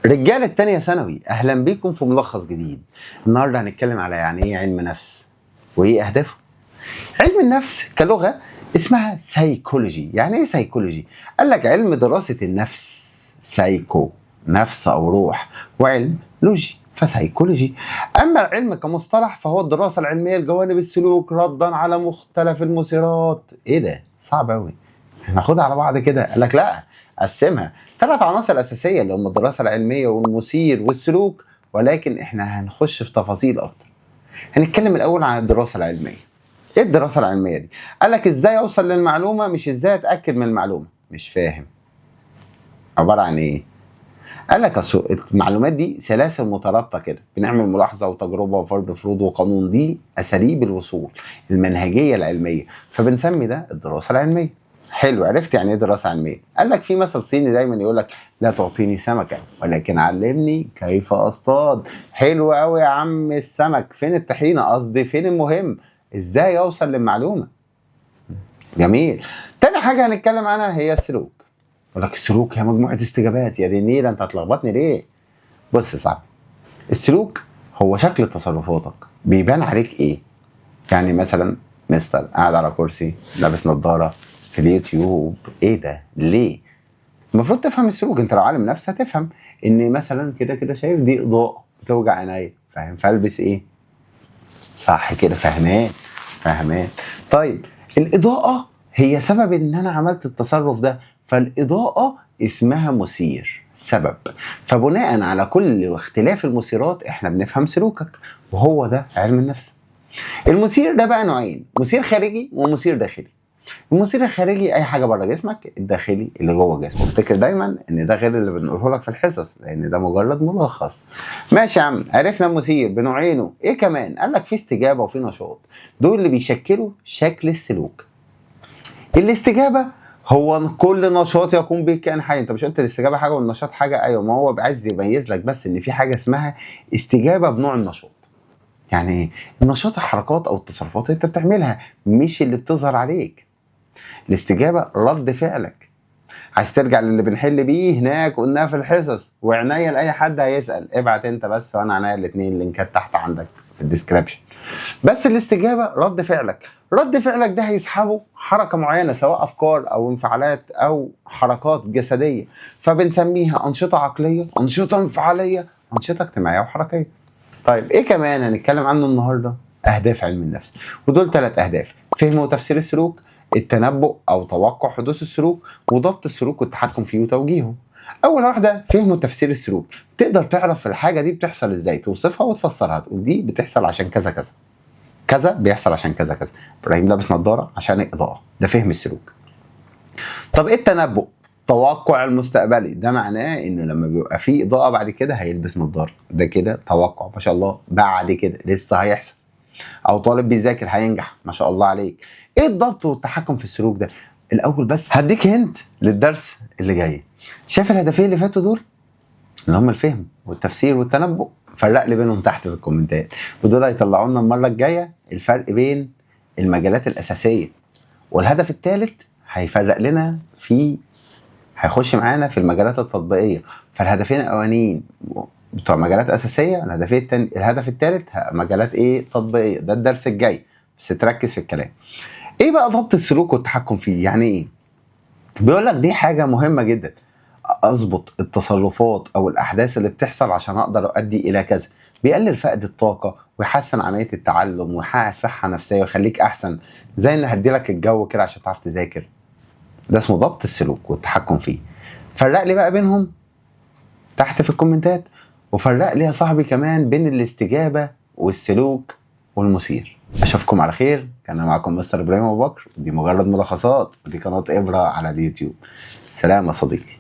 رجالة تانية ثانوي، أهلا بيكم في ملخص جديد. النهاردة هنتكلم على يعني إيه علم نفس وإيه أهدافه. علم النفس كلغة اسمها سايكولوجي. يعني إيه سايكولوجي؟ قال لك علم دراسة النفس، سايكو نفس أو روح، وعلم لوجي فسايكولوجي. أما العلم كمصطلح فهو الدراسة العلمية لجوانب السلوك ردا على مختلف المثيرات. إيه ده؟ صعب أوي. هناخدها على بعض كده. قال لك لا، قسمها 3 عناصر أساسية اللي هم الدراسة العلمية والمثير والسلوك، ولكن احنا هنخش في تفاصيل أكتر. هنتكلم الأول عن الدراسة العلمية. إيه الدراسة العلمية دي؟ قال لك إزاي أوصل للمعلومة مش إزاي أتأكد من المعلومة. مش فاهم. عبارة عن إيه؟ قال لك المعلومات دي سلاسل مترابطة كده، بنعمل ملاحظة وتجربة وفرض فروض وقانون. دي أساليب الوصول، المنهجية العلمية، فبنسمي ده الدراسة العلمية. حلو، عرفت يعني ايه دراسة علمية. قال لك في مثل صيني دايما يقول لك لا تعطيني سمكة ولكن علمني كيف اصطاد. حلو قوي يا عم السمك، فين الطحينة؟ قصدي فين المهم؟ ازاي اوصل للمعلومة. جميل. تاني حاجة هنتكلم عنها هي السلوك. يقول لك السلوك هي مجموعة استجابات. يا دي النيلة، انت هتلخبطني ليه؟ بص يا صاحبي، السلوك هو شكل تصرفاتك بيبان عليك ايه. يعني مثلا مستر قاعد على كرسي لابس نظارة في اليوتيوب. ايه ده؟ ليه؟ المفروض تفهم السلوك. انت لو عالم نفس هتفهم ان مثلا كده كده شايف دي اضاءة بتوجع عينيا، فاهم؟ فالبس ايه؟ صح كده، فاهمان. طيب الاضاءة هي سبب ان انا عملت التصرف ده، فالاضاءة اسمها مثير، سبب. فبناء على كل اختلاف المثيرات احنا بنفهم سلوكك، وهو ده علم النفس. المثير ده بقى نوعين، مثير خارجي ومثير داخلي. المثير الخارجي اي حاجه بره جسمك، الداخلي اللي جوه جسمك. افتكر دايما ان ده غير اللي بنقوله لك في الحصص، لان ده مجرد ملخص. ماشي يا عم، عرفنا المثير بنوعينه. ايه كمان؟ قال لك في استجابه وفي نشاط، دول اللي بيشكلوا شكل السلوك. الاستجابه هو كل نشاط يقوم به كائن حي. انت مش قلت الاستجابه حاجه والنشاط حاجه؟ ايوه، ما هو عايز يميز لك بس ان في حاجه اسمها استجابه بنوع النشاط. يعني ايه؟ النشاط الحركات او التصرفات اللي انت بتعملها، مش اللي بتظهر عليك. الاستجابه رد فعلك. عايز ترجع للي بنحل بيه هناك قلناها في الحصص، وعناية لاي حد هيسال ابعت انت بس، وانا عناية الاثنين، اللينكات تحت عندك في الديسكربشن. بس الاستجابه رد فعلك. رد فعلك ده هيسحبه حركه معينه، سواء افكار او انفعالات او حركات جسديه، فبنسميها انشطه عقليه، انشطه انفعاليه، انشطه اجتماعيه وحركيه. طيب ايه كمان هنتكلم عنه النهارده؟ اهداف علم النفس، ودول 3 اهداف: فهم وتفسير السلوك، التنبؤ او توقع حدوث السلوك، وضبط السلوك والتحكم فيه وتوجيهه. اول واحده فهم وتفسير السلوك، تقدر تعرف الحاجه دي بتحصل ازاي، توصفها وتفسرها، تقول دي بتحصل عشان كذا كذا، كذا بيحصل عشان كذا كذا. ابراهيم لابس نظاره عشان الاضاءه، ده فهم السلوك. طب ايه التنبؤ؟ توقع المستقبلي، ده معناه ان لما بيبقى فيه اضاءه بعد كده هيلبس نظاره، ده كده توقع ما شاء الله، بعد كده لسه هيحصل. او طالب بيذاكر هينجح ما شاء الله عليك. ايه الضبط والتحكم في السلوك ده؟ الاول بس هديك هنت للدرس اللي جاي. شايف الهدفين اللي فاتوا دول اللي هم الفهم والتفسير والتنبؤ؟ فرق لي بينهم تحت في الكومنتات، ودول هيطلعوا لنا المره الجايه الفرق بين المجالات الاساسيه. والهدف الثالث هيفرق لنا في، هيخش معانا في المجالات التطبيقيه. فالهدفين الاولانيين بتوع مجالات اساسيه، الهدف الثالث مجالات ايه؟ تطبيقيه. ده الدرس الجاي، بس تركز في الكلام. ايه بقى ضبط السلوك والتحكم فيه؟ يعني ايه؟ بيقول لك دي حاجه مهمه جدا، اظبط التصرفات او الاحداث اللي بتحصل عشان اقدر اؤدي الى كذا. بيقلل فقد الطاقه ويحسن عمليه التعلم ويحقق صحه نفسيه ويخليك احسن، زي ان هديلك الجو كده عشان تعرف تذاكر. ده اسمه ضبط السلوك والتحكم فيه. فرق لي بقى بينهم تحت في الكومنتات، وفرق لي يا صاحبي كمان بين الاستجابه والسلوك والمثير. اشوفكم على خير. كان معكم مستر ابراهيم ابو بكر، ودي مجرد ملخصات، ودي قناه ابره على اليوتيوب. سلام يا صديقي.